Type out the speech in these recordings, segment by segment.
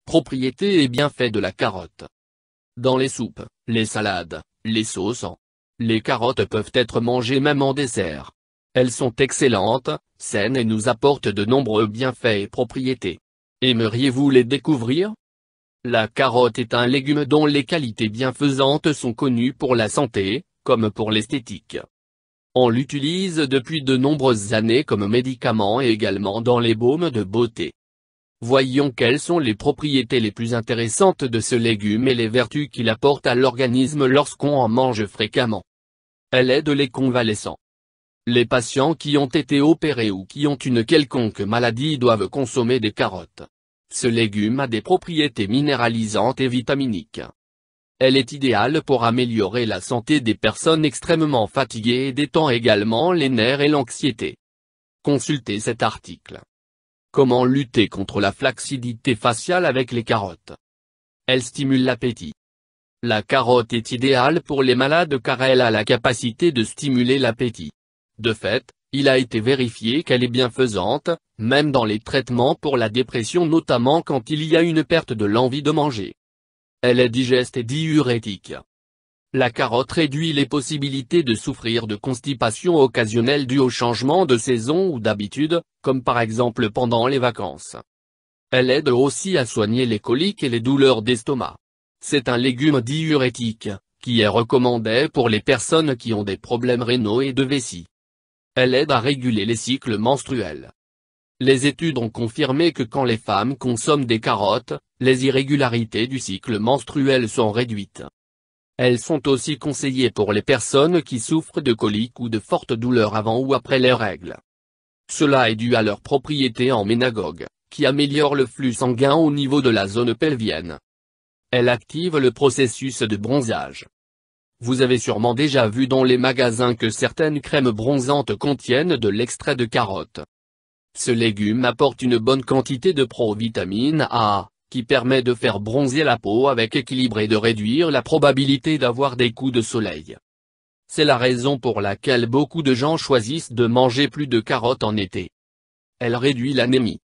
Propriétés et bienfaits de la carotte. Dans les soupes, les salades, les sauces, les carottes peuvent être mangées même en dessert. Elles sont excellentes, saines et nous apportent de nombreux bienfaits et propriétés. Aimeriez-vous les découvrir? La carotte est un légume dont les qualités bienfaisantes sont connues pour la santé, comme pour l'esthétique. On l'utilise depuis de nombreuses années comme médicament et également dans les baumes de beauté. Voyons quelles sont les propriétés les plus intéressantes de ce légume et les vertus qu'il apporte à l'organisme lorsqu'on en mange fréquemment. Elle aide les convalescents. Les patients qui ont été opérés ou qui ont une quelconque maladie doivent consommer des carottes. Ce légume a des propriétés minéralisantes et vitaminiques. Elle est idéale pour améliorer la santé des personnes extrêmement fatiguées et détend également les nerfs et l'anxiété. Consultez cet article. Comment lutter contre la flaccidité faciale avec les carottes? Elle stimule l'appétit. La carotte est idéale pour les malades car elle a la capacité de stimuler l'appétit. De fait, il a été vérifié qu'elle est bienfaisante, même dans les traitements pour la dépression notamment quand il y a une perte de l'envie de manger. Elle est digeste et diurétique. La carotte réduit les possibilités de souffrir de constipation occasionnelle due au changement de saison ou d'habitude, comme par exemple pendant les vacances. Elle aide aussi à soigner les coliques et les douleurs d'estomac. C'est un légume diurétique, qui est recommandé pour les personnes qui ont des problèmes rénaux et de vessie. Elle aide à réguler les cycles menstruels. Les études ont confirmé que quand les femmes consomment des carottes, les irrégularités du cycle menstruel sont réduites. Elles sont aussi conseillées pour les personnes qui souffrent de coliques ou de fortes douleurs avant ou après les règles. Cela est dû à leur propriété en ménagogue, qui améliore le flux sanguin au niveau de la zone pelvienne. Elle active le processus de bronzage. Vous avez sûrement déjà vu dans les magasins que certaines crèmes bronzantes contiennent de l'extrait de carotte. Ce légume apporte une bonne quantité de provitamine A, qui permet de faire bronzer la peau avec équilibre et de réduire la probabilité d'avoir des coups de soleil. C'est la raison pour laquelle beaucoup de gens choisissent de manger plus de carottes en été. Elle réduit l'anémie.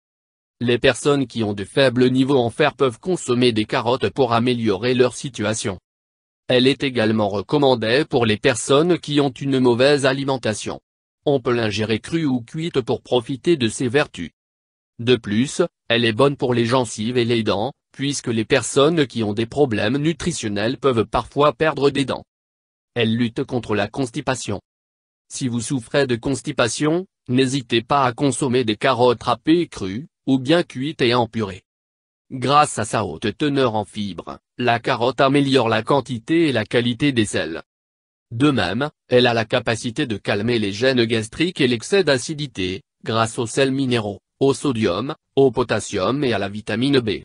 Les personnes qui ont de faibles niveaux en fer peuvent consommer des carottes pour améliorer leur situation. Elle est également recommandée pour les personnes qui ont une mauvaise alimentation. On peut l'ingérer crue ou cuite pour profiter de ses vertus. De plus, elle est bonne pour les gencives et les dents, puisque les personnes qui ont des problèmes nutritionnels peuvent parfois perdre des dents. Elle lutte contre la constipation. Si vous souffrez de constipation, n'hésitez pas à consommer des carottes râpées crues, ou bien cuites et en purée. Grâce à sa haute teneur en fibres, la carotte améliore la quantité et la qualité des sels. De même, elle a la capacité de calmer les gènes gastriques et l'excès d'acidité, grâce aux sels minéraux, au sodium, au potassium et à la vitamine B.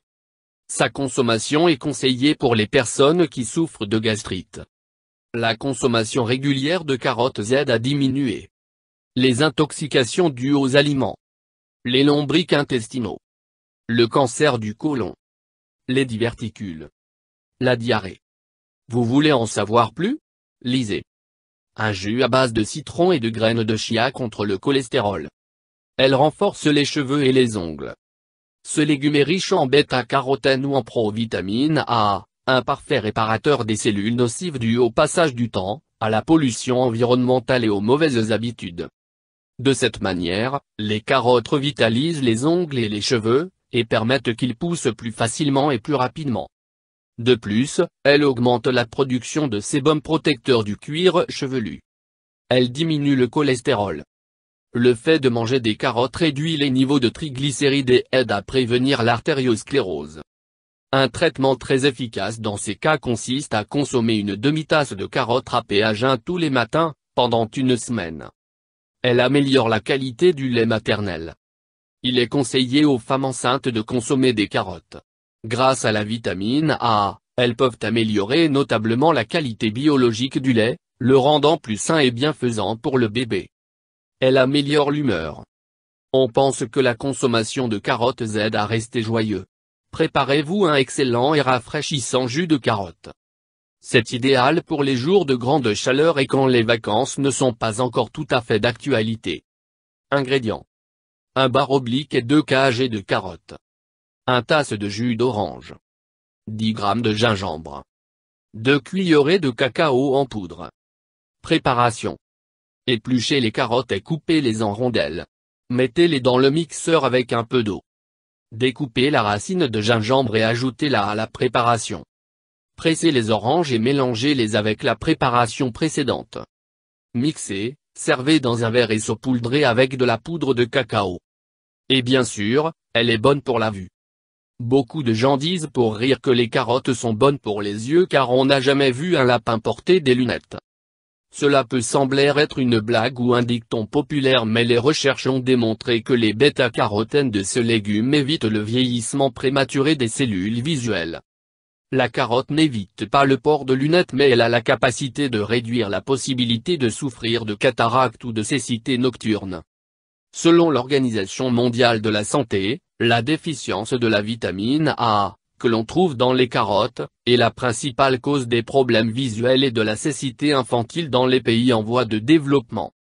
Sa consommation est conseillée pour les personnes qui souffrent de gastrite. La consommation régulière de carottes aide à diminuer les intoxications dues aux aliments, les lombrics intestinaux, le cancer du côlon, les diverticules, la diarrhée. Vous voulez en savoir plus? Lisez. Un jus à base de citron et de graines de chia contre le cholestérol. Elle renforce les cheveux et les ongles. Ce légume est riche en bêta-carotène ou en provitamine A, un parfait réparateur des cellules nocives dues au passage du temps, à la pollution environnementale et aux mauvaises habitudes. De cette manière, les carottes revitalisent les ongles et les cheveux, et permettent qu'ils poussent plus facilement et plus rapidement. De plus, elle augmente la production de sébum protecteur du cuir chevelu. Elle diminue le cholestérol. Le fait de manger des carottes réduit les niveaux de triglycérides et aide à prévenir l'artériosclérose. Un traitement très efficace dans ces cas consiste à consommer une demi-tasse de carottes râpées à jeun tous les matins, pendant une semaine. Elle améliore la qualité du lait maternel. Il est conseillé aux femmes enceintes de consommer des carottes. Grâce à la vitamine A, elles peuvent améliorer notablement la qualité biologique du lait, le rendant plus sain et bienfaisant pour le bébé. Elle améliore l'humeur. On pense que la consommation de carottes aide à rester joyeux. Préparez-vous un excellent et rafraîchissant jus de carotte. C'est idéal pour les jours de grande chaleur et quand les vacances ne sont pas encore tout à fait d'actualité. Ingrédients. 1 barre oblique et 2 kg de carottes. 1 tasse de jus d'orange, 10 g de gingembre, 2 cuillerées de cacao en poudre. Préparation. Épluchez les carottes et coupez-les en rondelles. Mettez-les dans le mixeur avec un peu d'eau. Découpez la racine de gingembre et ajoutez-la à la préparation. Pressez les oranges et mélangez-les avec la préparation précédente. Mixez, servez dans un verre et saupoudrez avec de la poudre de cacao. Et bien sûr, elle est bonne pour la vue. Beaucoup de gens disent pour rire que les carottes sont bonnes pour les yeux car on n'a jamais vu un lapin porter des lunettes. Cela peut sembler être une blague ou un dicton populaire mais les recherches ont démontré que les bêta-carotènes de ce légume évitent le vieillissement prématuré des cellules visuelles. La carotte n'évite pas le port de lunettes mais elle a la capacité de réduire la possibilité de souffrir de cataracte ou de cécité nocturne. Selon l'Organisation mondiale de la santé, la déficience de la vitamine A, que l'on trouve dans les carottes, est la principale cause des problèmes visuels et de la cécité infantile dans les pays en voie de développement.